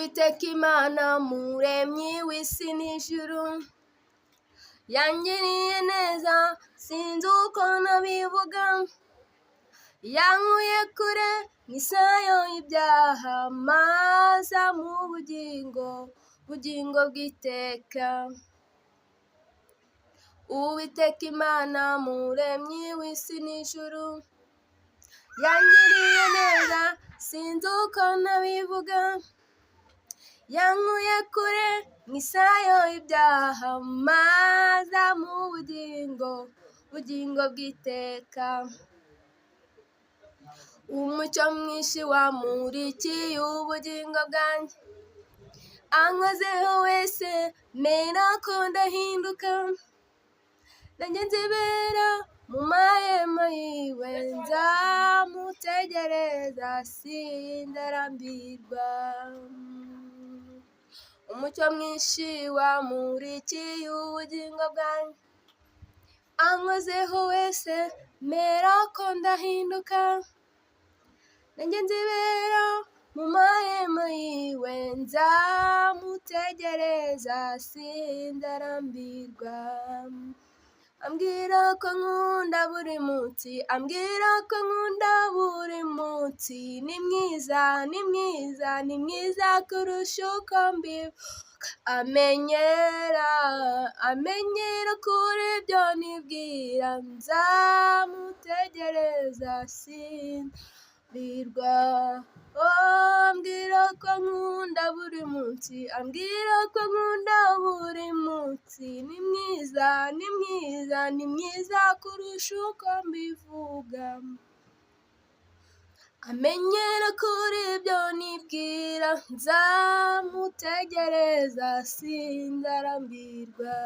Uwiteka Imana muremyi w'isi n'ijuru, yangiriye neza sinzi uko nabivuga, yankuye kure nk'isayo y'ibyaha, maza mu bugingo bw'iteka. Uwiteka Imana muremyi w'isi n'ijuru, yangiriye neza sinzi uko nabivuga, yankuye kure nk'isayo y'ibyaha, maza mu bugingo bw'iteka. Umucyo mwinshi wamurikiye ubugingo bwanjye, ankozeho wese mera ko ndahinduka, nanjye nzibera mu mahema yiwe, nzamutegereza sindarambirwa. Umucyo mwinshi wamurikiye ubugingo bwanjye, ankozeho wese mera ko ndahinduka, nanjye nzibera mu mahema yiwe, nzamutegereza sindarambirwa. Ambwira ko nkunda buri munsi, ambwira ko nkunda buri munsi, ni mwiza, ni mwiza, ni mwiza kurusha uko mbivuga. Amenyera kuri ibyo nibwira, nzamutegereza sindarambirwa. Ambwira ko nkunda buri munsi, ambwira ko nkunda buri munsi, ni mwiza, ni mwiza, ni mwiza kurusha uko mbivuga. Amenyera kuri ibyo nibwira, nzamutegereza sindarambirwa.